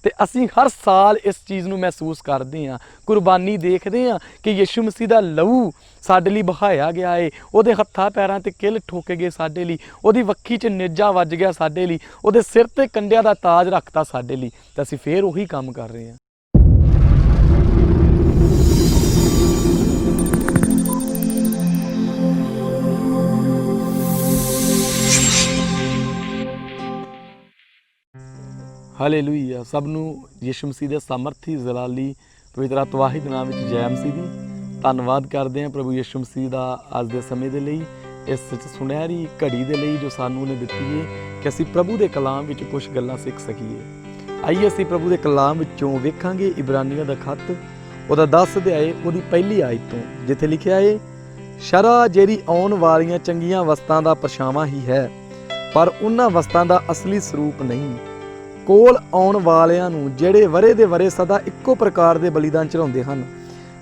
ਤੇ ਅਸੀਂ ਹਰ ਸਾਲ ਇਸ ਚੀਜ਼ ਨੂੰ ਮਹਿਸੂਸ ਕਰਦੇ ਹਾਂ, ਕੁਰਬਾਨੀ ਦੇਖਦੇ ਹਾਂ ਕਿ ਯਿਸੂ ਮਸੀਹ ਦਾ ਲਹੂ ਸਾਡੇ ਲਈ ਬਹਾਇਆ ਗਿਆ ਏ। ਉਹਦੇ ਹੱਥਾਂ ਪੈਰਾਂ ਤੇ ਕਿੱਲ ਠੋਕੇ ਗਏ ਸਾਡੇ ਲਈ, ਉਹਦੀ ਵੱਖੀ 'ਚ ਨੇਜਾ ਵੱਜ ਗਿਆ ਸਾਡੇ ਲਈ, ਉਹਦੇ ਸਿਰ ਤੇ ਕੰਡਿਆਂ ਦਾ ਤਾਜ ਰੱਖਤਾ ਸਾਡੇ ਲਈ, ਤੇ ਅਸੀਂ ਫੇਰ ਉਹੀ ਕੰਮ ਕਰ ਰਹੇ ਹਾਂ। ਹਾਲੇਲੂਇਆ। ਸਭ ਨੂੰ ਯਿਸੂ ਮਸੀਹ ਦੇ ਸਾਮਰਥੀ ਜ਼ਲਾਲੀ ਪਵਿੱਤਰ ਤਵਾਹਿਦ ਨਾਮ ਵਿੱਚ ਜੈ ਮਸੀਹ ਦੀ। ਧੰਨਵਾਦ ਕਰਦੇ ਹਾਂ ਪ੍ਰਭੂ ਯਿਸੂ ਮਸੀਹ ਦਾ ਅੱਜ ਦੇ ਸਮੇਂ ਦੇ ਲਈ, ਇਸ ਸੁਨਹਿਰੀ ਘੜੀ ਦੇ ਲਈ ਜੋ ਸਾਨੂੰ ਨੇ ਦਿੱਤੀ ਹੈ ਕਿ ਅਸੀਂ ਪ੍ਰਭੂ ਦੇ ਕਲਾਮ ਵਿੱਚ ਕੁਝ ਗੱਲਾਂ ਸਿੱਖ ਸਕੀਏ। ਆਈਏ ਅਸੀਂ ਪ੍ਰਭੂ ਦੇ ਕਲਾਮ ਵਿੱਚੋਂ ਵੇਖਾਂਗੇ ਇਬਰਾਨੀਆਂ ਦਾ ਖੱਤ, ਉਹਦਾ 10 ਅਧਿਆਏ, ਉਹਦੀ ਪਹਿਲੀ ਆਇਤ ਤੋਂ, ਜਿੱਥੇ ਲਿਖਿਆ ਹੈ, ਸ਼ਰ੍ਹਾ ਜਿਹੜੀ ਆਉਣ ਵਾਲੀਆਂ ਚੰਗੀਆਂ ਵਸਤਾਂ ਦਾ ਪਰਛਾਵਾਂ ਹੀ ਹੈ, ਪਰ ਉਹਨਾਂ ਵਸਤਾਂ ਦਾ ਅਸਲੀ ਸਰੂਪ ਨਹੀਂ। ਕੋਲ ਆਉਣ ਵਾਲਿਆਂ ਨੂੰ ਜਿਹੜੇ ਵਰੇ ਦੇ ਵਰੇ ਸਦਾ ਇੱਕੋ ਪ੍ਰਕਾਰ ਦੇ ਬਲੀਦਾਨ ਚੜਾਉਂਦੇ ਹਨ,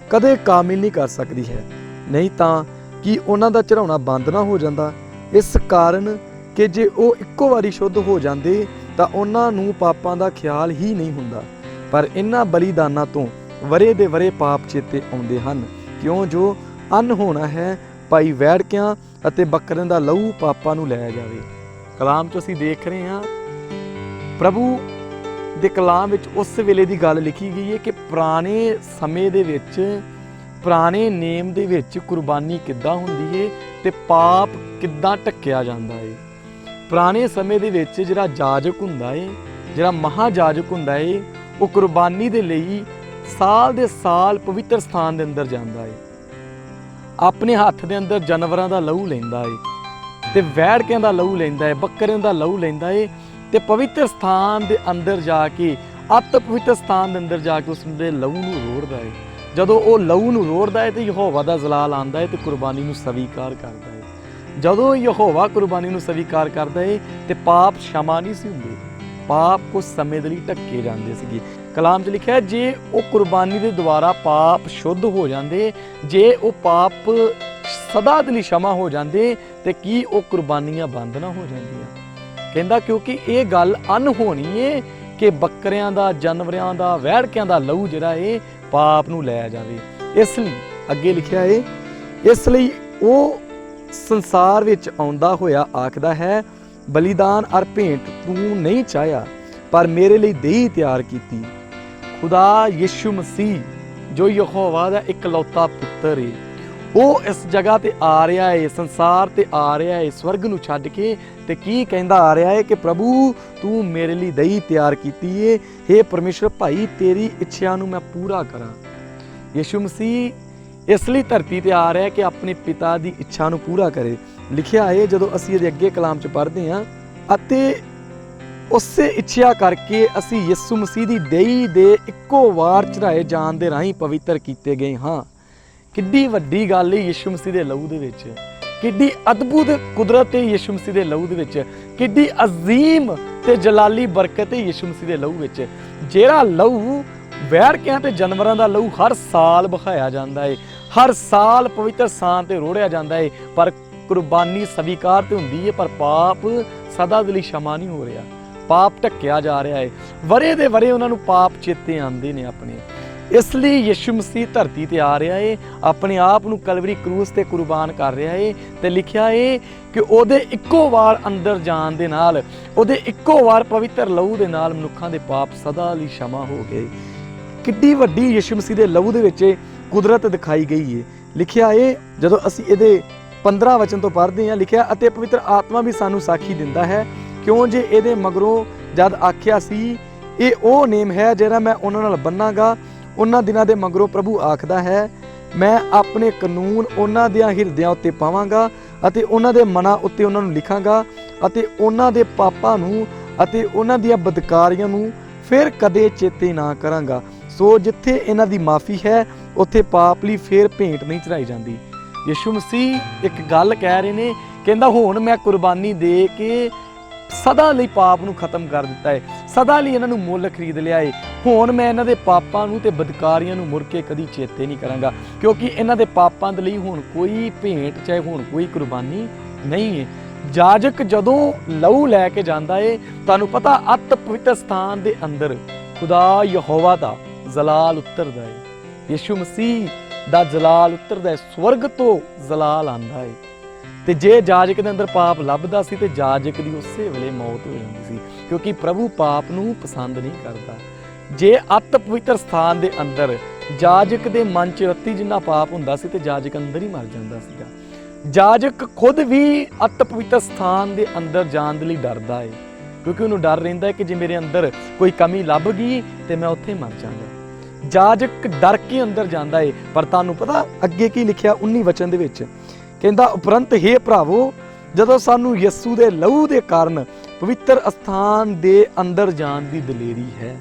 ਕਦੇ ਕਾਮਿਲ ਨਹੀਂ ਕਰ ਸਕਦੀ ਹੈ। ਨਹੀਂ ਤਾਂ ਕਿ ਉਹਨਾਂ ਦਾ ਚੜਾਉਣਾ ਬੰਦ ਨਾ ਹੋ ਜਾਂਦਾ, ਇਸ ਕਾਰਨ ਕਿ ਜੇ ਉਹ ਇੱਕੋ ਵਾਰੀ ਸ਼ੁੱਧ ਹੋ ਜਾਂਦੇ ਤਾਂ ਉਹਨਾਂ ਨੂੰ ਪਾਪਾਂ ਦਾ ਖਿਆਲ ਹੀ ਨਹੀਂ ਹੁੰਦਾ। ਪਰ ਇਹਨਾਂ ਬਲੀਦਾਨਾਂ ਤੋਂ ਵਰੇ ਦੇ ਵਰੇ ਪਾਪ ਚੇਤੇ ਆਉਂਦੇ ਹਨ, ਕਿਉਂ ਜੋ ਅੰਨ ਹੋਣਾ ਹੈ ਭਾਈ ਵੈੜਕਿਆਂ ਅਤੇ ਬੱਕਰਿਆਂ ਦਾ ਲਹੂ ਪਾਪਾਂ ਨੂੰ ਲੈ ਜਾਵੇ। ਕਲਾਮ 'ਚ ਅਸੀਂ ਦੇਖ ਰਹੇ ਹਾਂ ਪ੍ਰਭੂ ਦੇ ਕਲਾਮ ਵਿੱਚ ਉਸ ਵੇਲੇ ਦੀ ਗੱਲ ਲਿਖੀ ਗਈ ਹੈ ਕਿ ਪੁਰਾਣੇ ਸਮੇਂ ਦੇ ਵਿੱਚ, ਪੁਰਾਣੇ ਨੇਮ ਦੇ ਵਿੱਚ ਕੁਰਬਾਨੀ ਕਿੱਦਾਂ ਹੁੰਦੀ ਹੈ ਤੇ ਪਾਪ ਕਿੱਦਾਂ ਢੱਕਿਆ ਜਾਂਦਾ ਹੈ। ਪੁਰਾਣੇ ਸਮੇਂ ਦੇ ਵਿੱਚ ਜਿਹੜਾ ਜਾਜਕ ਹੁੰਦਾ ਹੈ, ਜਿਹੜਾ ਮਹਾਜਾਜਕ ਹੁੰਦਾ ਹੈ, ਉਹ ਕੁਰਬਾਨੀ ਦੇ ਲਈ ਸਾਲ ਦੇ ਸਾਲ ਪਵਿੱਤਰ ਸਥਾਨ ਦੇ ਅੰਦਰ ਜਾਂਦਾ ਹੈ, ਆਪਣੇ ਹੱਥ ਦੇ ਅੰਦਰ ਜਾਨਵਰਾਂ ਦਾ ਲਹੂ ਲੈਂਦਾ ਹੈ ਤੇ ਵੈੜਕਿਆਂ ਦਾ ਲਹੂ ਲੈਂਦਾ ਹੈ, ਬੱਕਰਿਆਂ ਦਾ ਲਹੂ ਲੈਂਦਾ ਹੈ ਤੇ ਪਵਿੱਤਰ ਸਥਾਨ ਦੇ ਅੰਦਰ ਜਾ ਕੇ, ਅਤ ਪਵਿੱਤਰ ਸਥਾਨ ਦੇ ਅੰਦਰ ਜਾ ਕੇ ਉਸ ਦੇ ਲਹੂ ਨੂੰ ਰੋੜਦਾ ਹੈ। ਜਦੋਂ ਉਹ ਲਹੂ ਨੂੰ ਰੋੜਦਾ ਹੈ ਤੇ ਯਹੋਵਾ ਦਾ ਜਲਾਲ ਆਉਂਦਾ ਹੈ ਤੇ ਕੁਰਬਾਨੀ ਨੂੰ ਸਵੀਕਾਰ ਕਰਦਾ ਹੈ। ਜਦੋਂ ਯਹੋਵਾ ਕੁਰਬਾਨੀ ਨੂੰ ਸਵੀਕਾਰ ਕਰਦਾ ਹੈ ਤੇ ਪਾਪ ਸ਼ਮਾ ਨਹੀਂ ਸੀ ਹੁੰਦੇ, ਪਾਪ ਕੁਝ ਸਮੇਂ ਦੇ ਲਈ ਢੱਕੇ ਜਾਂਦੇ ਸੀਗੇ। ਕਲਾਮ 'ਚ ਲਿਖਿਆ, ਜੇ ਉਹ ਕੁਰਬਾਨੀ ਦੇ ਦੁਆਰਾ ਪਾਪ ਸ਼ੁੱਧ ਹੋ ਜਾਂਦੇ, ਜੇ ਉਹ ਪਾਪ ਸਦਾ ਦੇ ਲਈ ਸ਼ਮਾ ਹੋ ਜਾਂਦੇ, ਤੇ ਕੀ ਉਹ ਕੁਰਬਾਨੀਆਂ ਬੰਦ ਨਾ ਹੋ ਜਾਂਦੀਆਂ? ਕਹਿੰਦਾ ਕਿਉਂਕਿ ਇਹ ਗੱਲ ਅਨਹੋਣੀ ਏ ਕਿ ਬੱਕਰਿਆਂ ਦਾ, ਜਾਨਵਰਾਂ ਦਾ, ਵੈੜਕਿਆਂ ਦਾ ਲਹੂ ਜਿਹੜਾ ਇਹ ਪਾਪ ਨੂੰ ਲੈ ਜਾਵੇ। ਇਸ ਲਈ ਅੱਗੇ ਲਿਖਿਆ ਏ, ਇਸ ਲਈ ਉਹ ਸੰਸਾਰ ਵਿੱਚ ਆਉਂਦਾ ਹੋਇਆ ਆਖਦਾ ਹੈ, ਬਲੀਦਾਨ ਅਰ ਭੇਂਟ ਤੂੰ ਨਹੀਂ ਚਾਹਿਆ, ਪਰ ਮੇਰੇ ਲਈ ਦੇਹੀ ਤਿਆਰ ਕੀਤੀ। ਖੁਦਾ ਯਿਸੂ ਮਸੀਹ ਜੋ ਯਹੋਵਾ ਦਾ ਇਕਲੌਤਾ ਪੁੱਤਰ ਏ, ਉਹ ਇਸ ਜਗ੍ਹਾ ਤੇ ਆ ਰਿਹਾ ਏ, ਸੰਸਾਰ ਤੇ ਆ ਰਿਹਾ ਏ, ਸਵਰਗ ਨੂੰ ਛੱਡ ਕੇ, ਤੇ ਕੀ ਕਹਿੰਦਾ ਆ ਰਿਹਾ ਏ ਕਿ ਪ੍ਰਭੂ ਤੂੰ ਮੇਰੇ ਲਈ ਦਹੀਂ ਤਿਆਰ ਕੀਤੀ ਏ, ਹੇ ਪਰਮੇਸ਼ਰ ਭਾਈ ਤੇਰੀ ਇੱਛਾ ਨੂੰ ਮੈਂ ਪੂਰਾ ਕਰਾਂ। ਯਿਸੂ ਮਸੀਹ ਇਸ ਲਈ ਧਰਤੀ ਤੇ ਆ ਰਿਹਾ ਕਿ ਆਪਣੇ ਪਿਤਾ ਦੀ ਇੱਛਾ ਨੂੰ ਪੂਰਾ ਕਰੇ। ਲਿਖਿਆ ਏ, ਜਦੋਂ ਅਸੀਂ ਇਹਦੇ ਅੱਗੇ ਕਲਾਮ 'ਚ ਪੜ੍ਹਦੇ ਹਾਂ, ਅਤੇ ਉਸੇ ਇੱਛਾ ਕਰਕੇ ਅਸੀਂ ਯਿਸੂ ਮਸੀਹ ਦੀ ਦਹੀਂ ਦੇ ਇੱਕੋ ਵਾਰ ਚੜਾਏ ਜਾਣ ਦੇ ਰਾਹੀਂ ਪਵਿੱਤਰ ਕੀਤੇ ਗਏ ਹਾਂ। ਕਿੱਡੀ ਵੱਡੀ ਗੱਲ ਹੈ ਯਿਸੂ ਮਸੀਹ ਦੇ ਲਹੂ ਦੇ ਵਿੱਚ, ਕਿੱਡੀ ਅਦਭੁਤ ਕੁਦਰਤ ਹੈ ਯਿਸੂ ਮਸੀਹ ਦੇ ਲਹੂ ਦੇ ਵਿੱਚ, ਕਿੱਡੀ ਅਜ਼ੀਮ ਤੇ ਜਲਾਲੀ ਬਰਕਤ ਹੈ ਯਿਸੂ ਮਸੀਹ ਦੇ ਲਹੂ ਵਿੱਚ। ਜਿਹੜਾ ਲਹੂ ਵੈੜਕਿਆਂ ਤੇ ਜਾਨਵਰਾਂ ਦਾ ਲਹੂ ਹਰ ਸਾਲ ਬਹਾਇਆ ਜਾਂਦਾ ਹੈ, ਹਰ ਸਾਲ ਪਵਿੱਤਰ ਸਥਾਨ ਤੇ ਰੋੜਿਆ ਜਾਂਦਾ ਹੈ, ਪਰ ਕੁਰਬਾਨੀ ਸਵੀਕਾਰ ਤੇ ਹੁੰਦੀ ਹੈ, ਪਰ ਪਾਪ ਸਦਾ ਦੇ ਲਈ ਸ਼ਮਾ ਨਹੀਂ ਹੋ ਰਿਹਾ, ਪਾਪ ਢੱਕਿਆ ਜਾ ਰਿਹਾ ਹੈ। ਵਰੇ ਦੇ ਵਰੇ ਉਹਨਾਂ ਨੂੰ ਪਾਪ ਚੇਤੇ ਆਉਂਦੇ ਨੇ ਆਪਣੇ। ਇਸ ਲਈ ਯਿਸੂ ਮਸੀਹ ਧਰਤੀ ਤੇ ਆ ਰਿਹਾ ਏ, ਆਪਣੇ ਆਪ ਨੂੰ ਕਲਵਰੀ ਕਰੂਸ ਤੇ ਕੁਰਬਾਨ ਕਰ ਰਿਹਾ ਏ, ਤੇ ਲਿਖਿਆ ਏ ਕਿ ਉਹਦੇ ਇੱਕੋ ਵਾਰ ਅੰਦਰ ਜਾਣ ਦੇ ਨਾਲ, ਉਹਦੇ ਇੱਕੋ ਵਾਰ ਪਵਿੱਤਰ ਲਹੂ ਦੇ ਨਾਲ ਮਨੁੱਖਾਂ ਦੇ ਪਾਪ ਸਦਾ ਲਈ ਸ਼ਮਾ ਹੋ ਗਏ। ਕਿੱਡੀ ਵੱਡੀ ਯਿਸੂ ਮਸੀਹ ਦੇ ਲਹੂ ਦੇ ਵਿੱਚ ਕੁਦਰਤ ਦਿਖਾਈ ਗਈ ਏ। ਲਿਖਿਆ ਏ, ਜਦੋਂ ਅਸੀਂ ਇਹਦੇ 15 ਵਚਨ ਤੋਂ ਪੜ੍ਹਦੇ ਹਾਂ, ਲਿਖਿਆ, ਅਤੇ ਪਵਿੱਤਰ ਆਤਮਾ ਵੀ ਸਾਨੂੰ ਸਾਖੀ ਦਿੰਦਾ ਹੈ, ਕਿਉਂ ਜੇ ਇਹਦੇ ਮਗਰੋਂ ਜਦ ਆਖਿਆ ਸੀ, ਇਹ ਉਹ ਨੇਮ ਹੈ ਜਿਹੜਾ ਮੈਂ ਉਹਨਾਂ ਨਾਲ ਬੰਨਾਂਗਾ, ਉਹਨਾਂ ਦਿਨਾਂ ਦੇ ਮਗਰੋਂ ਪ੍ਰਭੂ ਆਖਦਾ ਹੈ, ਮੈਂ ਆਪਣੇ ਕਾਨੂੰਨ ਉਹਨਾਂ ਦੇ ਹਿਰਦਿਆਂ ਉੱਤੇ ਪਾਵਾਂਗਾ ਅਤੇ ਉਹਨਾਂ ਦੇ ਮਨਾਂ ਉੱਤੇ ਉਹਨਾਂ ਨੂੰ ਲਿਖਾਂਗਾ, ਅਤੇ ਉਹਨਾਂ ਦੇ ਪਾਪਾਂ ਨੂੰ ਅਤੇ ਉਹਨਾਂ ਦੀਆਂ ਬਦਕਾਰੀਆਂ ਨੂੰ ਫਿਰ ਕਦੇ ਚੇਤੇ ਨਾ ਕਰਾਂਗਾ। ਸੋ ਜਿੱਥੇ ਇਹਨਾਂ ਦੀ ਮਾਫੀ ਹੈ, ਉੱਥੇ ਪਾਪ ਲਈ ਫਿਰ ਭੇਂਟ ਨਹੀਂ ਚੜਾਈ ਜਾਂਦੀ। ਯਿਸੂ ਮਸੀਹ ਇੱਕ ਗੱਲ ਕਹਿ ਰਹੇ ਨੇ, ਕਹਿੰਦਾ ਹੁਣ ਮੈਂ ਕੁਰਬਾਨੀ ਦੇ ਕੇ ਸਦਾ ਲਈ ਪਾਪ ਨੂੰ ਖਤਮ ਕਰ ਦਿੱਤਾ ਹੈ, ਸਦਾ ਲਈ ਇਹਨਾਂ ਨੂੰ ਮੁੱਲ ਖਰੀਦ ਲਿਆ ਹੈ। ਹੁਣ ਮੈਂ ਇਹਨਾਂ ਦੇ ਪਾਪਾਂ ਨੂੰ ਤੇ ਬਦਕਾਰੀਆਂ ਨੂੰ ਮੁੜ ਕੇ ਕਦੀ ਚੇਤੇ ਨਹੀਂ ਕਰਾਂਗਾ, ਕਿਉਂਕਿ ਇਹਨਾਂ ਦੇ ਪਾਪਾਂ ਦੇ ਲਈ ਹੁਣ ਕੋਈ ਭੇਂਟ, ਚਾਹੇ ਹੁਣ ਕੋਈ ਕੁਰਬਾਨੀ ਨਹੀਂ ਹੈ। ਜਾਜਕ ਜਦੋਂ ਲਹੂ ਲੈ ਕੇ ਜਾਂਦਾ ਏ, ਤੁਹਾਨੂੰ ਪਤਾ ਅਤ ਪਵਿੱਤਰ ਸਥਾਨ ਦੇ ਅੰਦਰ खुदा यहोवा दा जलाल उतरदा है, यीशु मसीह दा जलाल उतरदा है, स्वर्ग तो जलाल आंदा है। ਤੇ ਜੇ ਜਾਜਕ ਦੇ ਅੰਦਰ ਪਾਪ ਲੱਭਦਾ ਸੀ ਤੇ ਜਾਜਕ ਦੀ ਉਸੇ ਵੇਲੇ ਮੌਤ ਹੋ ਜਾਂਦੀ ਸੀ, ਕਿਉਂਕਿ ਪ੍ਰਭੂ ਪਾਪ ਨੂੰ ਪਸੰਦ ਨਹੀਂ ਕਰਦਾ। ਜੇ ਅਤ ਪਵਿੱਤਰ ਸਥਾਨ ਦੇ ਅੰਦਰ ਜਾਜਕ ਦੇ ਮਨ 'ਚ ਰੱਤੀ ਜਿੰਨਾ ਪਾਪ ਹੁੰਦਾ ਸੀ ਤੇ ਜਾਜਕ ਅੰਦਰ ਹੀ ਮਰ ਜਾਂਦਾ ਸੀਗਾ। ਜਾਜਕ ਖੁਦ ਵੀ ਅਤ ਪਵਿੱਤਰ ਸਥਾਨ ਦੇ ਅੰਦਰ ਜਾਣ ਦੇ ਲਈ ਡਰਦਾ ਹੈ, ਕਿਉਂਕਿ ਉਹਨੂੰ ਡਰ ਰਹਿੰਦਾ ਹੈ ਕਿ ਜੇ ਮੇਰੇ ਅੰਦਰ ਕੋਈ ਕਮੀ ਲੱਭ ਗਈ ਤੇ ਮੈਂ ਉੱਥੇ ਮਰ ਜਾਵਾਂਗਾ। ਜਾਜਕ ਡਰ ਕੇ ਅੰਦਰ ਜਾਂਦਾ ਹੈ। ਪਰ ਤੁਹਾਨੂੰ ਪਤਾ ਅੱਗੇ ਕੀ ਲਿਖਿਆ 19 ਵਚਨ ਦੇ ਵਿੱਚ, ਕਹਿੰਦਾ ਉਪਰੰਤ ਹੇ ਭਰਾਵੋ, ਜਦੋਂ ਸਾਨੂੰ ਯਿਸੂ ਦੇ ਲਹੂ ਦੇ ਕਾਰਨ ਪਵਿੱਤਰ ਅਸਥਾਨ ਦੇ ਅੰਦਰ ਜਾਣ ਦੀ ਦਲੇਰੀ ਹੈ।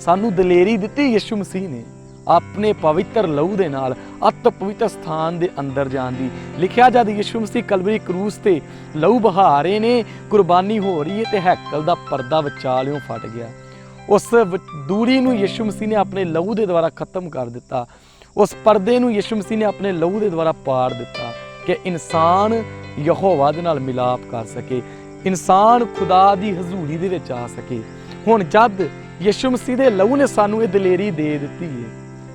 ਸਾਨੂੰ ਦਲੇਰੀ ਦਿੱਤੀ ਯਿਸੂ ਮਸੀਹ ਨੇ ਆਪਣੇ ਪਵਿੱਤਰ ਲਹੂ ਦੇ ਨਾਲ ਅਤ ਪਵਿੱਤਰ ਸਥਾਨ ਦੇ ਅੰਦਰ ਜਾਣ ਦੀ। ਲਿਖਿਆ ਜਦ ਯਿਸੂ ਮਸੀਹ ਕਲਵਰੀ ਕਰੂਸ ਤੇ ਲਹੂ ਬਹਾ ਰਹੇ ਨੇ, ਕੁਰਬਾਨੀ ਹੋ ਰਹੀ ਹੈ ਤੇ ਹੈਕਲ ਦਾ ਪਰਦਾ ਵਿਚਾਲਿਓਂ ਫਟ ਗਿਆ। ਉਸ ਦੂਰੀ ਨੂੰ ਯਿਸੂ ਮਸੀਹ ਨੇ ਆਪਣੇ ਲਹੂ ਦੇ ਦੁਆਰਾ ਖਤਮ ਕਰ ਦਿੱਤਾ। ਉਸ ਪਰਦੇ ਨੂੰ ਯਿਸੂ ਮਸੀਹ ਨੇ ਆਪਣੇ ਲਹੂ ਦੇ ਦੁਆਰਾ ਪਾੜ ਦਿੱਤਾ ਕਿ ਇਨਸਾਨ ਯਹੋਵਾ ਦੇ ਨਾਲ ਮਿਲਾਪ ਕਰ ਸਕੇ, ਇਨਸਾਨ ਖੁਦਾ ਦੀ ਹਜ਼ੂਰੀ ਦੇ ਵਿੱਚ ਆ ਸਕੇ। ਹੁਣ ਜਦ ਯਿਸੂ ਮਸੀਹ ਦੇ ਲਹੂ ਨੇ ਸਾਨੂੰ ਇਹ ਦਲੇਰੀ ਦੇ ਦਿੱਤੀ ਹੈ,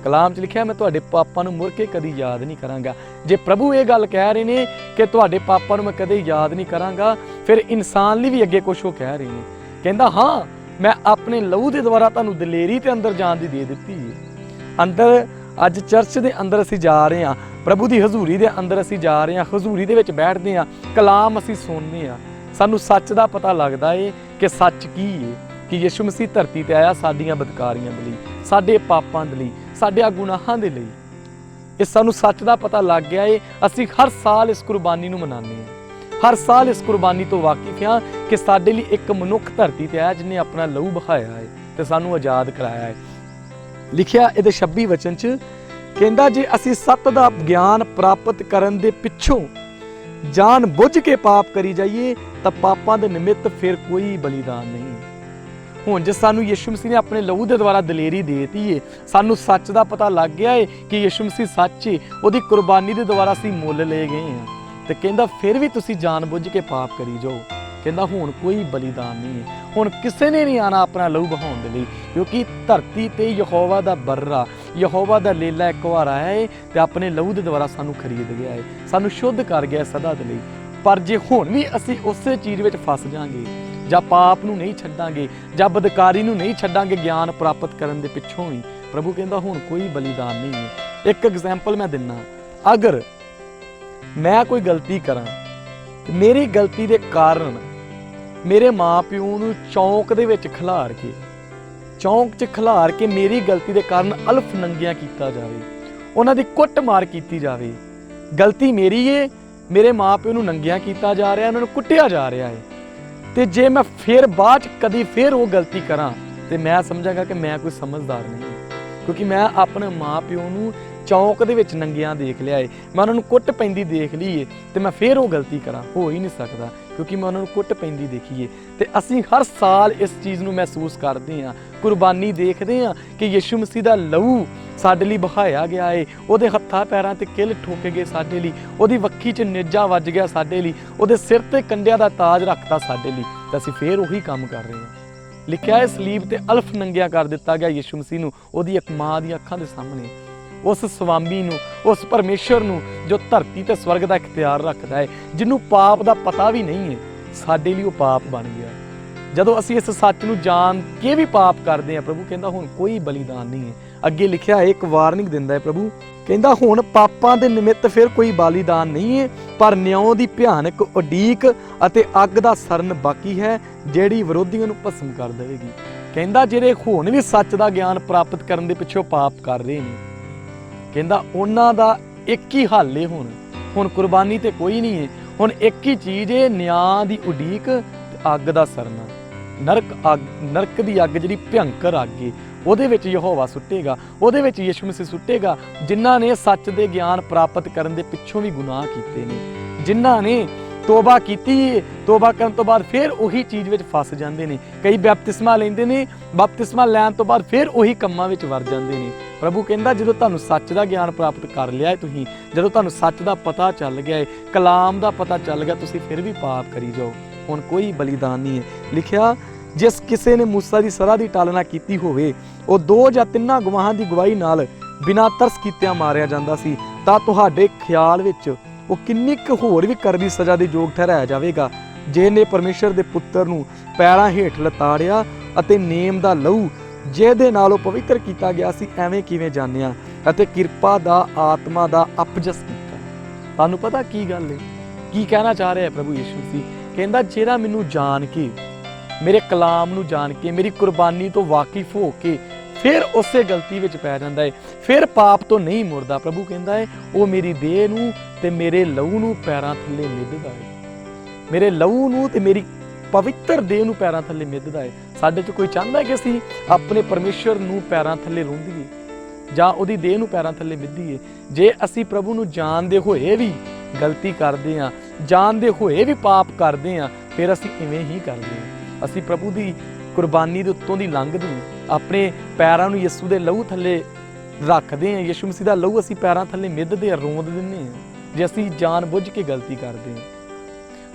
ਕਲਾਮ 'ਚ ਲਿਖਿਆ ਮੈਂ ਤੁਹਾਡੇ ਪਾਪਾਂ ਨੂੰ ਮੁੜ ਕੇ ਕਦੀ ਯਾਦ ਨਹੀਂ ਕਰਾਂਗਾ। ਜੇ ਪ੍ਰਭੂ ਇਹ ਗੱਲ ਕਹਿ ਰਹੇ ਨੇ ਕਿ ਤੁਹਾਡੇ ਪਾਪਾਂ ਨੂੰ ਮੈਂ ਕਦੇ ਯਾਦ ਨਹੀਂ ਕਰਾਂਗਾ, ਫਿਰ ਇਨਸਾਨ ਲਈ ਵੀ ਅੱਗੇ ਕੁਛ ਉਹ ਕਹਿ ਰਹੇ ਨੇ। ਕਹਿੰਦਾ ਹਾਂ, ਮੈਂ ਆਪਣੇ ਲਹੂ ਦੇ ਦੁਆਰਾ ਤੁਹਾਨੂੰ ਦਲੇਰੀ ਤੇ ਅੰਦਰ ਜਾਣ ਦੀ ਦੇ ਦਿੱਤੀ ਹੈ। ਅੰਦਰ ਅੱਜ ਚਰਚ ਦੇ ਅੰਦਰ ਅਸੀਂ ਜਾ ਰਹੇ ਹਾਂ, ਪ੍ਰਭੂ ਦੀ ਹਜ਼ੂਰੀ ਦੇ ਅੰਦਰ ਅਸੀਂ ਜਾ ਰਹੇ ਹਾਂ, ਹਜ਼ੂਰੀ ਦੇ ਵਿੱਚ ਬੈਠਦੇ ਹਾਂ, ਕਲਾਮ ਅਸੀਂ ਸੁਣਦੇ ਹਾਂ, ਸਾਨੂੰ ਸੱਚ ਦਾ ਪਤਾ ਲੱਗਦਾ ਏ ਕਿ ਸੱਚ ਕੀ ਹੈ, ਕਿ ਯਿਸੂ ਮਸੀਹ ਧਰਤੀ ਤੇ ਆਇਆ ਸਾਡੀਆਂ ਬਦਕਾਰੀਆਂ ਦੇ ਲਈ, ਸਾਡੇ ਪਾਪਾਂ ਦੇ ਲਈ, ਸਾਡੇ ਗੁਨਾਹਾਂ ਦੇ ਲਈ। ਇਹ ਸਾਨੂੰ ਸੱਚ ਦਾ ਪਤਾ ਲੱਗ ਗਿਆ ਏ। ਅਸੀਂ ਹਰ ਸਾਲ ਇਸ ਕੁਰਬਾਨੀ ਨੂੰ ਮਨਾਉਂਦੇ ਹਾਂ, ਹਰ ਸਾਲ ਇਸ ਕੁਰਬਾਨੀ ਤੋਂ ਵਾਕਿਫ ਹਾਂ ਕਿ ਸਾਡੇ ਲਈ ਇੱਕ ਮਨੁੱਖ ਧਰਤੀ ਤੇ ਆਇਆ ਜਿਹਨੇ ਆਪਣਾ ਲਹੂ ਬਹਾਇਆ ਹੈ ਤੇ ਸਾਨੂੰ ਆਜ਼ਾਦ ਕਰਾਇਆ ਹੈ। ਲਿਖਿਆ ਇਹਦੇ 26 ਵਚਨ 'ਚ, ਕਹਿੰਦਾ ਜੇ ਅਸੀਂ ਸੱਤ ਦਾ ਗਿਆਨ ਪ੍ਰਾਪਤ ਕਰਨ ਦੇ ਪਿੱਛੋਂ ਜਾਣ ਬੁੱਝ ਕੇ ਪਾਪ ਕਰੀ ਜਾਈਏ ਤਾਂ ਪਾਪਾਂ ਦੇ ਨਿਮਿਤ ਫਿਰ ਕੋਈ ਬਲੀਦਾਨ ਨਹੀਂ। ਹੁਣ ਜੇ ਸਾਨੂੰ ਯਿਸੂ ਮਸੀਹ ਨੇ ਆਪਣੇ ਲਹੂ ਦੇ ਦੁਆਰਾ ਦਲੇਰੀ ਦੇਤੀ ਏ, ਸਾਨੂੰ ਸੱਚ ਦਾ ਪਤਾ ਲੱਗ ਗਿਆ ਏ ਕਿ ਯਿਸੂ ਮਸੀਹ ਸੱਚ ਏ, ਉਹਦੀ ਕੁਰਬਾਨੀ ਦੇ ਦੁਆਰਾ ਅਸੀਂ ਮੁੱਲ ਲਏ ਗਏ ਹਾਂ, ਤੇ ਕਹਿੰਦਾ ਫਿਰ ਵੀ ਤੁਸੀਂ ਜਾਣ ਬੁੱਝ ਕੇ ਪਾਪ ਕਰੀ ਜਾਓ। ਕਹਿੰਦਾ ਹੁਣ ਕੋਈ ਬਲੀਦਾਨ ਨਹੀਂ ਹੈ, ਹੁਣ ਕਿਸੇ ਨੇ ਨਹੀਂ ਆਣਾ ਆਪਣਾ ਲਹੂ ਬਹਾਉਣ ਦੇ ਲਈ, ਕਿਉਂਕਿ ਧਰਤੀ ਤੇ ਯਹੋਵਾ ਦਾ ਬਰਰਾ, ਯਹੋਵਾ ਦਾ ਲੇਲਾ ਇੱਕ ਵਾਰ ਆਇਆ ਹੈ ਤੇ ਆਪਣੇ ਲਹੂ ਦੇ ਦੁਆਰਾ ਸਾਨੂੰ ਖਰੀਦ ਗਿਆ ਹੈ, ਸਾਨੂੰ ਸ਼ੁੱਧ ਕਰ ਗਿਆ ਸਦਾ ਦੇ ਲਈ। ਪਰ ਜੇ ਹੁਣ ਵੀ ਅਸੀਂ ਉਸੇ ਚੀਜ਼ ਵਿੱਚ ਫਸ ਜਾਾਂਗੇ, ਜਾਂ ਪਾਪ ਨੂੰ ਨਹੀਂ ਛੱਡਾਂਗੇ, ਜਾਂ ਬਦਕਾਰੀ ਨੂੰ ਨਹੀਂ ਛੱਡਾਂਗੇ ਗਿਆਨ ਪ੍ਰਾਪਤ ਕਰਨ ਦੇ ਪਿੱਛੋਂ ਵੀ, ਪ੍ਰਭੂ ਕਹਿੰਦਾ ਹੁਣ ਕੋਈ ਬਲੀਦਾਨ ਨਹੀਂ ਹੈ। ਇੱਕ ਐਗਜ਼ਾਮਪਲ ਮੈਂ ਦਿੰਦਾ, ਅਗਰ ਮੈਂ ਕੋਈ ਗਲਤੀ ਕਰਾਂ, ਮੇਰੀ ਗਲਤੀ ਦੇ ਕਾਰਨ ਮੇਰੇ ਮਾਂ-ਪਿਓ ਨੂੰ ਚੌਂਕ ਦੇ ਵਿੱਚ ਖਿਲਾਰ ਕੇ ਮੇਰੀ ਗਲਤੀ ਦੇ ਕਾਰਨ ਅਲਫ ਨੰਗਿਆਂ ਕੀਤਾ ਜਾਵੇ, ਉਹਨਾਂ ਦੀ ਕੁੱਟਮਾਰ ਕੀਤੀ ਜਾਵੇ। ਗਲਤੀ ਮੇਰੀ ਏ, ਮੇਰੇ ਮਾਂ-ਪਿਓ ਨੂੰ ਨੰਗਿਆਂ ਕੀਤਾ ਜਾ ਰਿਹਾ, ਉਹਨਾਂ ਨੂੰ ਕੁੱਟਿਆ ਜਾ ਰਿਹਾ ਹੈ, ਤੇ ਜੇ ਮੈਂ ਫਿਰ ਬਾਅਦ 'ਚ ਕਦੀ ਫਿਰ ਉਹ ਗਲਤੀ ਕਰਾਂ ਤੇ ਮੈਂ ਸਮਝਾਂਗਾ ਕਿ ਮੈਂ ਕੋਈ ਸਮਝਦਾਰ ਨਹੀਂ, ਕਿਉਂਕਿ ਮੈਂ ਆਪਣੇ ਮਾਂ-ਪਿਓ ਨੂੰ ਚੌਂਕ ਦੇ ਵਿੱਚ ਨੰਗਿਆਂ ਦੇਖ ਲਿਆ ਏ, ਮੈਂ ਉਹਨਾਂ ਨੂੰ ਕੁੱਟ ਪੈਂਦੀ ਦੇਖ ਲਈ ਏ, ਤੇ ਮੈਂ ਫਿਰ ਉਹ ਗਲਤੀ ਕਰਾਂ, ਹੋ ਹੀ ਨਹੀਂ ਸਕਦਾ, ਕਿਉਂਕਿ ਮੈਂ ਉਹਨਾਂ ਨੂੰ ਕੁੱਟ ਪੈਂਦੀ ਦੇਖੀ ਏ। ਤੇ ਅਸੀਂ ਹਰ ਸਾਲ ਇਸ ਚੀਜ਼ ਨੂੰ ਮਹਿਸੂਸ ਕਰਦੇ ਹਾਂ, ਕੁਰਬਾਨੀ ਦੇਖਦੇ ਹਾਂ ਕਿ ਯਿਸੂ ਮਸੀਹ ਦਾ ਲਹੂ ਸਾਡੇ ਲਈ ਬਹਾਇਆ ਗਿਆ ਏ, ਉਹਦੇ ਹੱਥਾਂ ਪੈਰਾਂ ਤੇ ਕਿੱਲ ਠੋਕੇ ਗਏ ਸਾਡੇ ਲਈ, ਉਹਦੀ ਵੱਖੀ 'ਚ ਨੇਜਾ ਵੱਜ ਗਿਆ ਸਾਡੇ ਲਈ, ਉਹਦੇ ਸਿਰ ਤੇ ਕੰਡਿਆਂ ਦਾ ਤਾਜ ਰੱਖਤਾ ਸਾਡੇ ਲਈ, ਤੇ ਅਸੀਂ ਫਿਰ ਉਹੀ ਕੰਮ ਕਰ ਰਹੇ ਹਾਂ। ਲਿਖਿਆ ਹੈ ਸਲੀਬ ਤੇ ਅਲਫ ਨੰਗਿਆਂ ਕਰ ਦਿੱਤਾ ਗਿਆ ਯਿਸੂ ਮਸੀਹ ਨੂੰ, ਉਹਦੀ ਇੱਕ ਮਾਂ ਦੀਆਂ ਅੱਖਾਂ ਦੇ ਸਾਹਮਣੇ, ਉਸ ਸਵਾਮੀ ਨੂੰ, ਉਸ ਪਰਮੇਸ਼ਰ ਨੂੰ ਜੋ ਧਰਤੀ ਤੇ ਸਵਰਗ ਦਾ ਇਖਤਿਆਰ ਰੱਖਦਾ ਹੈ, ਜਿਹਨੂੰ ਪਾਪ ਦਾ ਪਤਾ ਵੀ ਨਹੀਂ ਹੈ, ਸਾਡੇ ਲਈ ਉਹ ਪਾਪ ਬਣ ਗਿਆ। ਜਦੋਂ ਅਸੀਂ ਇਸ ਸੱਚ ਨੂੰ ਜਾਣ ਕੇ ਵੀ ਪਾਪ ਕਰਦੇ ਹਾਂ, ਪ੍ਰਭੂ ਕਹਿੰਦਾ ਹੁਣ ਕੋਈ ਬਲੀਦਾਨ ਨਹੀਂ ਹੈ। ਅੱਗੇ ਲਿਖਿਆ ਹੈ, ਇੱਕ ਵਾਰਨਿੰਗ ਦਿੰਦਾ ਹੈ ਪ੍ਰਭੂ, ਕਹਿੰਦਾ ਹੁਣ ਪਾਪਾਂ ਦੇ ਨਿਮਿਤ ਫਿਰ ਕੋਈ ਬਲੀਦਾਨ ਨਹੀਂ ਹੈ, ਪਰ ਨਿਉਂ ਦੀ ਭਿਆਨਕ ਉਡੀਕ ਅਤੇ ਅੱਗ ਦਾ ਸਰਨ ਬਾਕੀ ਹੈ, ਜਿਹੜੀ ਵਿਰੋਧੀਆਂ ਨੂੰ ਭਸਮ ਕਰ ਦੇਵੇਗੀ। ਕਹਿੰਦਾ ਜਿਹੜੇ ਹੁਣ ਵੀ ਸੱਚ ਦਾ ਗਿਆਨ ਪ੍ਰਾਪਤ ਕਰਨ ਦੇ ਪਿੱਛੋਂ ਪਾਪ ਕਰ ਰਹੇ ਨੇ, ਕਹਿੰਦਾ ਉਹਨਾਂ ਦਾ ਇੱਕ ਹੀ ਹੱਲ ਹੈ, ਹੁਣ ਕੁਰਬਾਨੀ ਤੇ ਕੋਈ ਨਹੀਂ ਹੈ, ਹੁਣ ਇੱਕ ਹੀ ਚੀਜ਼ ਹੈ, ਨਿਆਂ ਦੀ ਉਡੀਕ ਤੇ ਅੱਗ ਦਾ ਸਰਨਾ। ਨਰਕ ਦੀ ਅੱਗ ਜਿਹੜੀ ਭਿਅੰਕਰ ਅੱਗ ਹੈ, ਉਹਦੇ ਵਿੱਚ ਯਹੋਵਾ ਸੁੱਟੇਗਾ, ਉਹਦੇ ਵਿੱਚ ਯਿਸੂ ਮਸੀਹ ਸੁੱਟੇਗਾ ਜਿਨ੍ਹਾਂ ਨੇ ਸੱਚ ਦੇ ਗਿਆਨ ਪ੍ਰਾਪਤ ਕਰਨ ਦੇ ਪਿੱਛੋਂ ਵੀ ਗੁਨਾਹ ਕੀਤੇ ਨੇ, ਜਿਨ੍ਹਾਂ ਨੇ ਤੋਬਾ ਕੀਤੀ, ਤੋਬਾ ਕਰਨ ਤੋਂ ਬਾਅਦ ਫਿਰ ਉਹੀ ਚੀਜ਼ ਵਿੱਚ ਫਸ ਜਾਂਦੇ ਨੇ। ਕਈ ਬਪਤਿਸਮਾ ਲੈਂਦੇ ਨੇ, ਬਪਤਿਸਮਾ ਲੈਣ ਤੋਂ ਬਾਅਦ ਫਿਰ ਉਹੀ ਕੰਮਾਂ ਵਿੱਚ ਵਰ ਜਾਂਦੇ ਨੇ। ਪ੍ਰਭੂ ਕਹਿੰਦਾ ਜਦੋਂ ਤੁਹਾਨੂੰ ਸੱਚ ਦਾ ਗਿਆਨ ਪ੍ਰਾਪਤ ਕਰ ਲਿਆ ਹੈ, ਤੁਸੀਂ ਜਦੋਂ ਤੁਹਾਨੂੰ ਸੱਚ ਦਾ ਪਤਾ ਚੱਲ ਗਿਆ ਹੈ, ਕਲਾਮ ਦਾ ਪਤਾ ਚੱਲ ਗਿਆ, ਤੁਸੀਂ ਫਿਰ ਵੀ ਪਾਪ ਕਰੀ ਜਾਓ, ਹੁਣ ਕੋਈ ਬਲੀਦਾਨ ਨਹੀਂ ਹੈ। ਲਿਖਿਆ ਜਿਸ ਕਿਸੇ ਨੇ ਮੂਸਾ ਦੀ ਸਲਾਹ ਦੀ ਟਾਲਣਾ ਕੀਤੀ ਹੋਵੇ ਉਹ 2 ਜਾਂ 3 ਗਵਾਹਾਂ ਦੀ ਗਵਾਹੀ ਨਾਲ ਬਿਨਾਂ ਤਰਸ ਕੀਤਿਆਂ ਮਾਰਿਆ ਜਾਂਦਾ ਸੀ, ਤਾਂ ਤੁਹਾਡੇ ਖਿਆਲ ਵਿੱਚ ਉਹ ਕਿੰਨੀ ਕੁ ਹੋਰ ਵੀ ਕਰੜੀ ਸਜ਼ਾ ਦੇ ਯੋਗ ਠਹਿਰਾਇਆ ਜਾਵੇਗਾ। ਜਿਹਨੇ ਪਰਮੇਸ਼ਰ ਦੇ ਪੁੱਤਰ ਨੂੰ ਪੈਰਾਂ ਹੇਠ ਲਤਾੜਿਆ ਅਤੇ ਨੇਮ ਦਾ ਲਹੂ ਜਿਹਦੇ ਨਾਲ ਉਹ ਪਵਿੱਤਰ ਕੀਤਾ ਗਿਆ ਸੀ ਐਵੇਂ ਕਿਵੇਂ ਜਾਣਿਆ ਅਤੇ ਕਿਰਪਾ ਦਾ ਆਤਮਾ ਦਾ ਅਪਜਸ ਕੀਤਾ। ਤੁਹਾਨੂੰ ਪਤਾ ਕੀ ਗੱਲ ਹੈ, ਕੀ ਕਹਿਣਾ ਚਾਹ ਰਿਹਾ ਪ੍ਰਭੂ ਯਿਸੂ ਮਸੀਹ? ਕਹਿੰਦਾ ਜਿਹੜਾ ਮੈਨੂੰ ਜਾਣ ਕੇ, ਮੇਰੇ ਕਲਾਮ ਨੂੰ ਜਾਣ ਕੇ, ਮੇਰੀ ਕੁਰਬਾਨੀ ਤੋਂ ਵਾਕਿਫ ਹੋ ਕੇ ਫਿਰ ਉਸੇ ਗਲਤੀ ਵਿੱਚ ਪੈ ਜਾਂਦਾ ਹੈ, ਫਿਰ ਪਾਪ ਤੋਂ ਨਹੀਂ ਮੁੜਦਾ। ਪ੍ਰਭੂ ਕਹਿੰਦਾ ਹੈ ਉਹ ਮੇਰੀ ਦੇਹ ਨੂੰ ਤੇ ਮੇਰੇ ਲਹੂ ਨੂੰ ਪੈਰਾਂ ਥੱਲੇ ਮਿੱਧਦਾ ਹੈ, ਮੇਰੇ ਲਹੂ ਨੂੰ ਤੇ ਮੇਰੀ ਪਵਿੱਤਰ ਦੇਹ ਨੂੰ ਪੈਰਾਂ ਥੱਲੇ ਮਿੱਧਦਾ ਹੈ। ਸਾਡੇ 'ਚ ਕੋਈ ਚਾਹੁੰਦਾ ਹੈ ਕਿ ਅਸੀਂ ਆਪਣੇ ਪਰਮੇਸ਼ਰ ਨੂੰ ਪੈਰਾਂ ਥੱਲੇ ਰੋਂਦੀਏ ਜਾਂ ਉਹਦੀ ਦੇਹ ਨੂੰ ਪੈਰਾਂ ਥੱਲੇ ਮਿੱਧੀਏ? ਜੇ ਅਸੀਂ ਪ੍ਰਭੂ ਨੂੰ ਜਾਣਦੇ ਹੋਏ ਵੀ ਗਲਤੀ ਕਰਦੇ ਹਾਂ, ਜਾਣਦੇ ਹੋਏ ਵੀ ਪਾਪ ਕਰਦੇ ਹਾਂ, ਫਿਰ ਅਸੀਂ ਇਵੇਂ ਹੀ ਕਰਦੇ ਹਾਂ। ਅਸੀਂ ਪ੍ਰਭੂ ਦੀ ਕੁਰਬਾਨੀ ਦੇ ਉੱਤੋਂ ਦੀ ਲੰਘਦੇ ਹਾਂ, ਆਪਣੇ ਪੈਰਾਂ ਨੂੰ ਯਿਸੂ ਦੇ ਲਹੂ ਥੱਲੇ ਰੱਖਦੇ ਹਾਂ। ਯਿਸੂ ਮਸੀਹ ਦਾ ਲਹੂ ਅਸੀਂ ਪੈਰਾਂ ਥੱਲੇ ਮਿੱਧਦੇ ਹਾਂ, ਰੋਂਦ ਦਿੰਦੇ ਹਾਂ ਜੇ ਅਸੀਂ ਜਾਣ ਬੁੱਝ ਕੇ ਗਲਤੀ ਕਰਦੇ ਹਾਂ।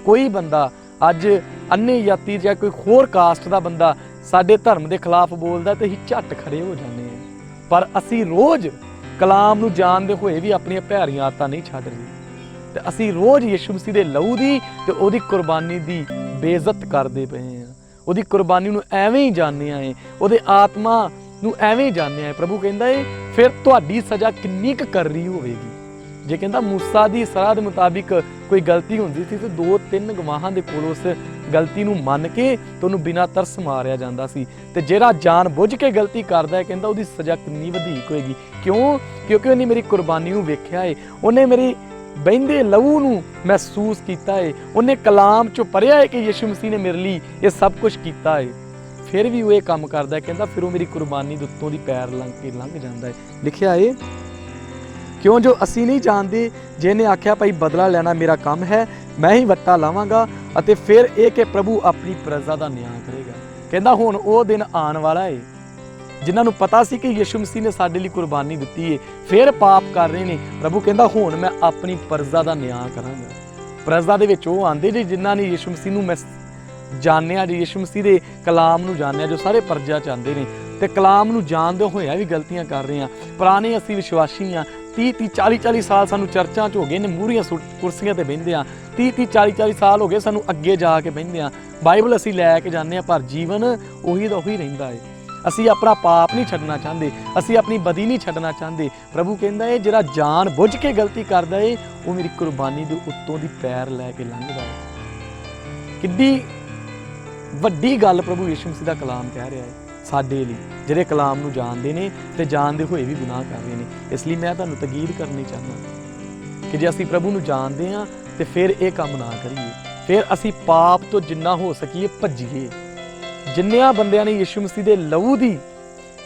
ਕੋਈ ਬੰਦਾ ਅੱਜ ਅੰਨੇ ਜਾਤੀ ਜਾਂ ਕੋਈ ਹੋਰ ਕਾਸਟ ਦਾ ਬੰਦਾ ਸਾਡੇ ਧਰਮ ਦੇ ਖਿਲਾਫ ਬੋਲਦਾ ਤੇ ਅਸੀਂ ਝੱਟ ਖੜੇ ਹੋ ਜਾਂਦੇ ਹਾਂ, ਪਰ ਅਸੀਂ ਰੋਜ਼ ਕਲਾਮ ਨੂੰ ਜਾਣਦੇ ਹੋਏ ਵੀ ਆਪਣੀਆਂ ਭੈੜੀਆਂ ਆਦਤਾਂ ਨਹੀਂ ਛੱਡ ਰਹੇ ਤੇ ਅਸੀਂ ਰੋਜ਼ ਯਿਸੂ ਮਸੀਹ ਦੇ ਲਹੂ ਦੀ ਤੇ ਉਹਦੀ ਕੁਰਬਾਨੀ ਦੀ ਬੇਇੱਜ਼ਤ ਕਰਦੇ ਪਏ ਹਾਂ। ਉਹਦੀ ਕੁਰਬਾਨੀ ਨੂੰ ਐਵੇਂ ਹੀ ਜਾਣਦੇ ਹਾਂ, ਉਹਦੇ ਆਤਮਾ ਨੂੰ ਐਵੇਂ ਹੀ ਜਾਣਦੇ ਹਾਂ। ਪ੍ਰਭੂ ਕਹਿੰਦਾ ਹੈ ਫਿਰ ਤੁਹਾਡੀ ਸਜ਼ਾ ਕਿੰਨੀ ਕੁ ਕਰਰੀ ਹੋਵੇਗੀ। ਜੇ ਕਹਿੰਦਾ ਮੂਸਾ ਦੀ ਸਲਾਹ ਦੇ ਮੁਤਾਬਿਕ ਕੋਈ ਗਲਤੀ ਹੁੰਦੀ ਸੀ ਤੇ 2-3 ਗਵਾਹਾਂ ਦੇ ਕੋਲ ਉਸ ਗਲਤੀ ਨੂੰ ਮੰਨ ਕੇ ਤੇ ਉਹਨੂੰ ਬਿਨਾਂ ਤਰਸ ਮਾਰਿਆ ਜਾਂਦਾ ਸੀ, ਤੇ ਜਿਹੜਾ ਜਾਣ ਬੁੱਝ ਕੇ ਗਲਤੀ ਕਰਦਾ ਹੈ ਕਹਿੰਦਾ ਉਹਦੀ ਸਜ਼ਾ ਕਿੰਨੀ ਵਧੇਕ ਹੋਏਗੀ। ਕਿਉਂ? ਕਿਉਂਕਿ ਉਹਨੇ ਮੇਰੀ ਕੁਰਬਾਨੀ ਨੂੰ ਵੇਖਿਆ ਹੈ, ਉਹਨੇ ਮੇਰੀ ਬਹਿੰਦੇ ਲਹੂ ਨੂੰ ਮਹਿਸੂਸ ਕੀਤਾ ਹੈ, ਉਹਨੇ ਕਲਾਮ ਚੋਂ ਪੜ੍ਹਿਆ ਹੈ ਕਿ ਯਿਸੂ ਮਸੀਹ ਨੇ ਮੇਰੇ ਲਈ ਇਹ ਸਭ ਕੁਝ ਕੀਤਾ ਹੈ। ਫਿਰ ਵੀ ਉਹ ਇਹ ਕੰਮ ਕਰਦਾ ਹੈ, ਕਹਿੰਦਾ ਫਿਰ ਉਹ ਮੇਰੀ ਕੁਰਬਾਨੀ ਦੇ ਉੱਤੋਂ ਦੀ ਪੈਰ ਲੰਘ ਜਾਂਦਾ ਹੈ। ਲਿਖਿਆ ਹੈ ਕਿਉਂ ਜੋ ਅਸੀਂ ਨਹੀਂ ਜਾਣਦੇ, ਜਿਹਨੇ ਆਖਿਆ ਭਾਈ ਬਦਲਾ ਲੈਣਾ ਮੇਰਾ ਕੰਮ ਹੈ, ਮੈਂ ਹੀ ਵੱਟਾ ਲਾਵਾਂਗਾ, ਅਤੇ ਫਿਰ ਇਹ ਕਿ ਪ੍ਰਭੂ ਆਪਣੀ ਪ੍ਰਜਾ ਦਾ ਨਿਆਂ ਕਰੇਗਾ। ਕਹਿੰਦਾ ਹੁਣ ਉਹ ਦਿਨ ਆਉਣ ਵਾਲਾ ਹੈ ਜਿਨ੍ਹਾਂ ਨੂੰ ਪਤਾ ਸੀ ਕਿ ਯਿਸੂ ਮਸੀਹ ਨੇ ਸਾਡੇ ਲਈ ਕੁਰਬਾਨੀ ਦਿੱਤੀ ਹੈ, ਫਿਰ ਪਾਪ ਕਰ ਰਹੇ ਨੇ। ਪ੍ਰਭੂ ਕਹਿੰਦਾ ਹੁਣ ਮੈਂ ਆਪਣੀ ਪ੍ਰਜਾ ਦਾ ਨਿਆਂ ਕਰਾਂਗਾ। ਪ੍ਰਜਾ ਦੇ ਵਿੱਚ ਉਹ ਆਉਂਦੇ ਜੀ ਜਿਨ੍ਹਾਂ ਨੇ ਯਿਸੂ ਮਸੀਹ ਨੂੰ ਮੈਂ ਜਾਣਿਆ, ਜੀ ਯਿਸੂ ਮਸੀਹ ਦੇ ਕਲਾਮ ਨੂੰ ਜਾਣਿਆ, ਜੋ ਸਾਰੇ ਪ੍ਰਜਾ ਚ ਆਉਂਦੇ ਨੇ ਤੇ ਕਲਾਮ ਨੂੰ ਜਾਣਦੇ ਹੋਇਆ ਵੀ ਗਲਤੀਆਂ ਕਰ ਰਹੇ ਹਾਂ। ਪੁਰਾਣੇ ਅਸੀਂ ਵਿਸ਼ਵਾਸੀ ਹਾਂ, 30-40 ਸਾਲ ਸਾਨੂੰ ਚਰਚਾਂ 'ਚ ਹੋ ਗਏ ਨੇ, ਮੂਹਰੀਆਂ ਕੁਰਸੀਆਂ ਤੇ ਬਹਿੰਦੇ ਹਾਂ, 30-40 ਸਾਲ ਹੋ ਗਏ ਸਾਨੂੰ ਅੱਗੇ ਜਾ ਕੇ ਬਹਿੰਦੇ ਹਾਂ, ਬਾਈਬਲ ਅਸੀਂ ਲੈ ਕੇ ਜਾਂਦੇ ਹਾਂ, ਪਰ ਜੀਵਨ ਉਹੀ ਦਾ ਉਹੀ ਰਹਿੰਦਾ ਹੈ। ਅਸੀਂ ਆਪਣਾ ਪਾਪ ਨਹੀਂ ਛੱਡਣਾ ਚਾਹੁੰਦੇ, ਅਸੀਂ ਆਪਣੀ ਬਦੀ ਨਹੀਂ ਛੱਡਣਾ ਚਾਹੁੰਦੇ। ਪ੍ਰਭੂ ਕਹਿੰਦਾ ਹੈ ਜਿਹੜਾ ਜਾਣ ਬੁੱਝ ਕੇ ਗਲਤੀ ਕਰਦਾ ਹੈ ਉਹ ਮੇਰੀ ਕੁਰਬਾਨੀ ਦੇ ਉੱਤੋਂ ਦੀ ਪੈਰ ਲੈ ਕੇ ਲੰਘਦਾ ਹੈ। ਕਿੱਡੀ ਵੱਡੀ ਗੱਲ ਪ੍ਰਭੂ ਯਿਸੂ ਮਸੀਹ ਦਾ ਕਲਾਮ ਕਹਿ ਰਿਹਾ ਹੈ ਸਾਡੇ ਲਈ, ਜਿਹੜੇ ਕਲਾਮ ਨੂੰ ਜਾਣਦੇ ਨੇ ਤੇ ਜਾਣਦੇ ਹੋਏ ਵੀ ਗੁਨਾਹ ਕਰ ਰਹੇ ਨੇ। ਇਸ ਲਈ ਮੈਂ ਤੁਹਾਨੂੰ ਤਕੀਦ ਕਰਨੀ ਚਾਹੁੰਦਾ ਕਿ ਜੇ ਅਸੀਂ ਪ੍ਰਭੂ ਨੂੰ ਜਾਣਦੇ ਹਾਂ ਤੇ ਫਿਰ ਇਹ ਕੰਮ ਨਾ ਕਰੀਏ, ਫਿਰ ਅਸੀਂ ਪਾਪ ਤੋਂ ਜਿੰਨਾ ਹੋ ਸਕੀਏ ਭੱਜੀਏ। ਜਿੰਨਿਆਂ ਬੰਦਿਆਂ ਨੇ ਯਿਸੂ ਮਸੀਹ ਦੇ ਲਹੂ ਦੀ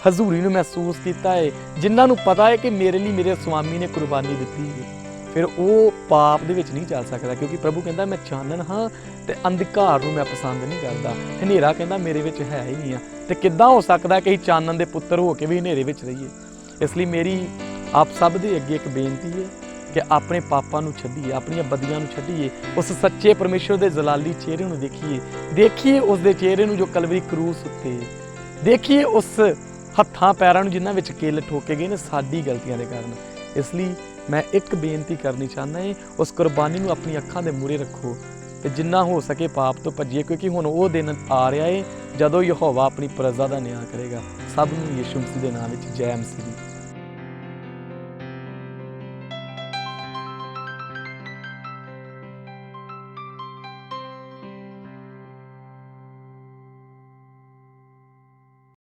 ਹਜ਼ੂਰੀ ਨੂੰ ਮਹਿਸੂਸ ਕੀਤਾ ਹੈ, ਜਿਨ੍ਹਾਂ ਨੂੰ ਪਤਾ ਹੈ ਕਿ ਮੇਰੇ ਲਈ ਮੇਰੇ ਸੁਆਮੀ ਨੇ ਕੁਰਬਾਨੀ ਦਿੱਤੀ ਹੈ, ਫਿਰ ਉਹ ਪਾਪ ਦੇ ਵਿੱਚ ਨਹੀਂ ਚੱਲ ਸਕਦਾ, ਕਿਉਂਕਿ ਪ੍ਰਭੂ ਕਹਿੰਦਾ ਮੈਂ ਚਾਨਣ ਹਾਂ ਤੇ ਅੰਧਕਾਰ ਨੂੰ ਮੈਂ ਪਸੰਦ ਨਹੀਂ ਕਰਦਾ। ਹਨੇਰਾ ਕਹਿੰਦਾ ਮੇਰੇ ਵਿੱਚ ਹੈ ਹੀ ਨਹੀਂ ਆ, ਤੇ ਕਿੱਦਾਂ ਹੋ ਸਕਦਾ ਕਿ ਅਸੀਂ ਚਾਨਣ ਦੇ ਪੁੱਤਰ ਹੋ ਕੇ ਵੀ ਹਨੇਰੇ ਵਿੱਚ ਰਹੀਏ। ਇਸ ਲਈ ਮੇਰੀ ਆਪ ਸਭ ਦੇ ਅੱਗੇ ਇੱਕ ਬੇਨਤੀ ਹੈ ਕਿ ਆਪਣੇ ਪਾਪਾਂ ਨੂੰ ਛੱਡੀਏ, ਆਪਣੀਆਂ ਬਦੀਆਂ ਨੂੰ ਛੱਡੀਏ, ਉਸ ਸੱਚੇ ਪਰਮੇਸ਼ਰ ਦੇ ਜਲਾਲੀ ਚਿਹਰੇ ਨੂੰ ਦੇਖੀਏ ਉਸ ਦੇ ਚਿਹਰੇ ਨੂੰ ਜੋ ਕਲਵਰੀ ਕਰੂਸ ਉੱਤੇ, ਦੇਖੀਏ ਉਸ ਹੱਥਾਂ ਪੈਰਾਂ ਨੂੰ ਜਿਨ੍ਹਾਂ ਵਿੱਚ ਕਿੱਲ ਠੋਕੇ ਗਏ ਨੇ ਸਾਡੀ ਗਲਤੀਆਂ ਦੇ ਕਾਰਨ। ਇਸ ਲਈ ਮੈਂ ਇੱਕ ਬੇਨਤੀ ਕਰਨੀ ਚਾਹੁੰਦਾ ਹਾਂ, ਉਸ ਕੁਰਬਾਨੀ ਨੂੰ ਆਪਣੀ ਅੱਖਾਂ ਦੇ ਮੂਹਰੇ ਰੱਖੋ ਤੇ ਜਿੰਨਾ ਹੋ ਸਕੇ ਪਾਪ ਤੋਂ ਭੱਜੀਏ, ਕਿਉਂਕਿ ਹੁਣ ਉਹ ਦਿਨ ਆ ਰਿਹਾ ਹੈ ਜਦੋਂ ਯਹੋਵਾ ਆਪਣੀ ਪ੍ਰਜਾ ਦਾ ਨਿਆਂ ਕਰੇਗਾ। ਸਭ ਨੂੰ ਯਿਸੂ ਮਸੀਹ ਦੇ ਨਾਮ ਵਿੱਚ ਜੈ ਮਸੀਹ ਦੀ।